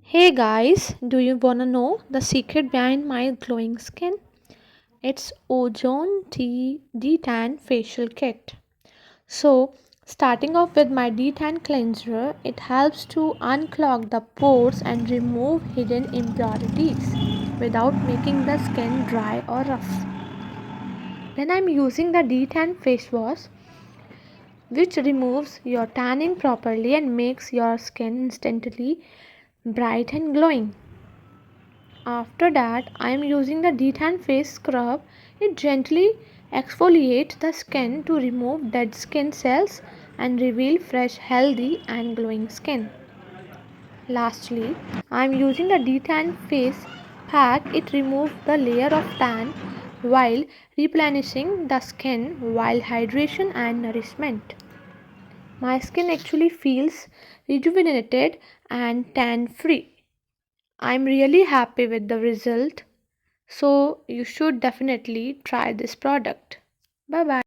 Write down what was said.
Hey guys, do you wanna know the secret behind my glowing skin? It's ozone D10 facial kit. So, starting off with my D10 cleanser, it helps to unclog the pores and remove hidden impurities without making the skin dry or rough. Then I'm using the D10 face wash, which removes your tanning properly and makes your skin instantly bright and glowing. After that, I am using the Detan face scrub. It gently exfoliates the skin to remove dead skin cells and reveal fresh, healthy, and glowing skin. Lastly, I am using the Detan face pack. It removes the layer of tan while replenishing the skin while hydration and nourishment. My skin actually feels rejuvenated and tan free. I'm really happy with the result. So you should definitely try this product. Bye bye.